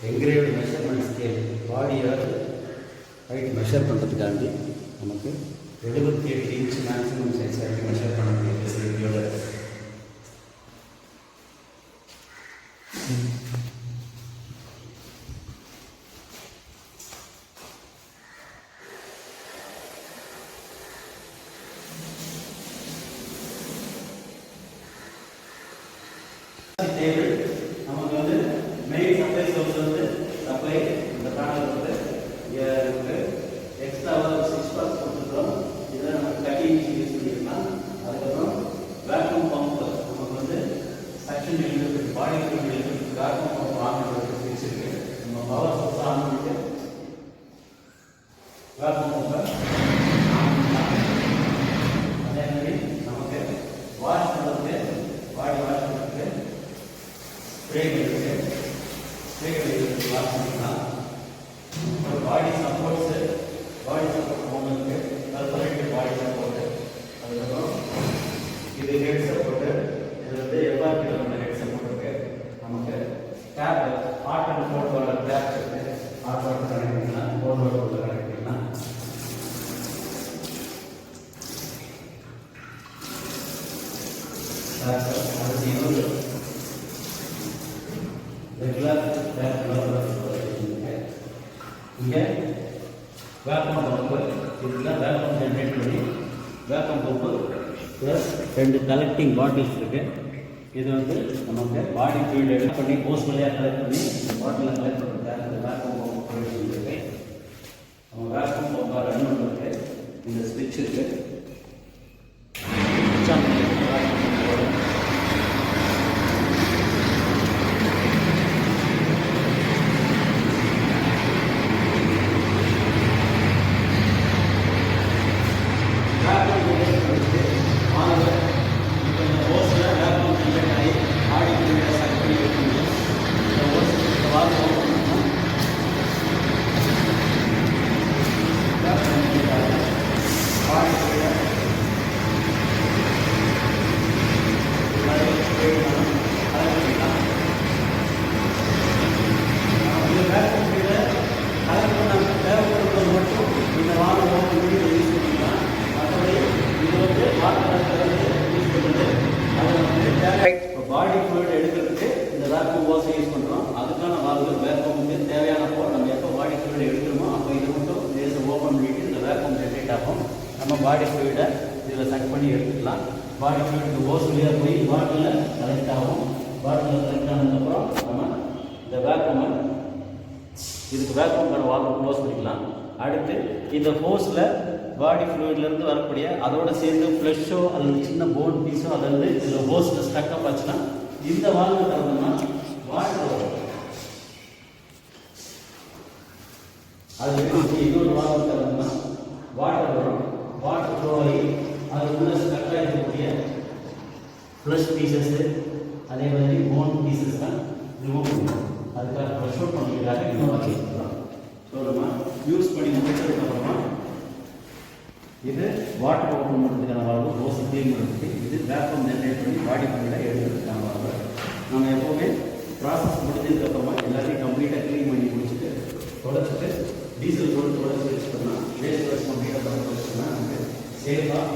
Engraved measurement scale பாடியோட height measure பண்ணுறதுக்காண்டி நமக்கு 78 inch maximum size வரைக்கும் மெஷர் பண்ண முடியும் ஃபெசிலிட்டியோட. டேபிள் நமக்கு வந்து மெயின் சப்ளை சோர்ஸ் வந்து சப்ளை இந்த பேனல் வந்து இங்கே நமக்கு எக்ஸ்ட்ராவாக 6 பாக்ஸ் கொடுத்துருக்கோம். இதில் நமக்கு கட்டிங் யூஸ் பண்ணிக்கலாம். அதுக்கப்புறம் வேக்யூம் பம்ப் நமக்கு வந்து சக்ஷன் எழுதுறதுக்கு பாடி எழுதுறதுக்கு வேக்யூம் பம்ப் ஆன் பண்ணுறதுக்கு வச்சுருக்கு. நம்ம பவர் சோர்ஸ் ஆன் பண்ணிட்டு வேக்யூம் பம்பை ஆன் பண்ணலாம். அதே மாதிரி நமக்கு வாஷ் பண்ணுறதுக்கு பாடி வாஷ் பண்ணுறதுக்கு ஸ்ப்ரே பண்ணிட்டு வாஷ் பண்ணிக்கலாம். பாடி சப்போர்ட்ஸு பாடி சப்போர்ட் போனதுக்கு கல்பரேட்டிவ் பாடி சப்போர்ட்டு, அதுக்கப்புறம் இது ஹெட் சப்போர்ட்டு, இது வந்து எஃப்ஆர்பியில் ஹெட் சப்போர்ட் இருக்கு. நமக்கு tap hot and cold water tap இருக்கு. ஹாட் வாட்டர் கனெக்ட் பண்ணலாம், கோல்ட் வாட்டர் கனெக்ட் பண்ணலாம். அது இன்னொரு ரெகுலர் இங்கே வேக்கம் பம்பு, இதில் வேக்கம் ஜென்ரேட் பண்ணி vacuum pump plus 2 collecting bottles இருக்குது. இது வந்து நமக்கு பாடி ஃபீல்டு எடுத்து பண்ணி போஸ்ட் வழியாக கலெக்ட் பண்ணி பாட்டிலில் கலெக்ட் பண்ணுறதுக்காக இந்த வேக்கம் பம்பு ப்ரொவிஷன் இருக்குது. நம்ம வேக்கம் பம்பை ரன் பண்ணுறதுக்கு இந்த ஸ்விட்ச் இருக்குது. பாடி ஃப்ளூயிட் எடுக்கிறதுக்கு இந்த வேக்யூம் ஓஸை யூஸ் பண்ணுறோம். அதுக்கான வால்வு வேக்யூமுக்கு தேவையானப்போ நம்ம எப்போ பாடி ஃப்ளூயிட் எடுக்கிறோமோ அப்போ இது மட்டும் லேசை ஓப்பன் பண்ணிட்டு இந்த வேக்யூம் ஜென்ரேட் ஆகும். நம்ம பாடி ஃப்ளூயிடை இதில் சக் பண்ணி எடுத்துக்கலாம். பாடி ஃப்ளூயிட் ஓஸ் வழியாக போய் பாட்டிலில் கலெக்ட் ஆகும். பாட்டிலில் கலெக்ட் ஆனதுக்கப்புறம் நம்ம இந்த வேக்யூமை இதுக்கு வேக்யூம்கான வால்வு க்ளோஸ் பண்ணிக்கலாம். அடுத்து இந்த ஹோஸில் பாடி ஃப்ளூயிட்லேருந்து வரக்கூடிய அதோட சேர்ந்து ஃப்ளஷோ அல்லது சின்ன போன் பீஸோ அதை வந்து இதில் ஹோஸில் ஸ்டக்கப் ஆச்சுன்னா இந்த வால்வு திறந்தோம்னா வாட்டர் வரும். அது இன்னொரு வால்வு திறந்தோம்னா வாட்டர் வரும். வாட்டர் ஃப்ளோ ஆகி அது உள்ள ஸ்டக்காக இருக்கக்கூடிய ஃப்ளஷ் பீசஸ்ஸு அதே மாதிரி போன் பீசஸ் தான் ரிமூவ் பண்ணுவோம். அதுக்காக ஃப்ளஷ் அவுட் பண்ணுறதுக்காக இந்த வால்வு எடுத்துக்கலாம். ஸோ நம்ம யூஸ் பண்ணி முடிச்சதுக்கப்புறமா இது வாட்டர் ஓப்பன் பண்ணுறதுக்கான வால்வு, ஹோஸ் க்ளீன் பண்ணுறதுக்கு, இது வேக்கம் ஜென்ரேட் பண்ணி பாடி ஃபுல்லாக எடுக்கிறதுக்கான வால்வு. நம்ம எப்போவுமே ப்ராசஸ் முடிஞ்சதுக்கப்புறமா எல்லாத்தையும் கம்ப்ளீட்டாக க்ளீன் பண்ணி முடிச்சுட்டு தொடச்சிட்டு டீசல் போட்டு தொடச்சி வச்சுட்டோம்னா வேஸ்ட் வாஷ் கம்ப்ளீட்டாக தொடச்சி வச்சுட்டோம்னா நமக்கு சேஃபாக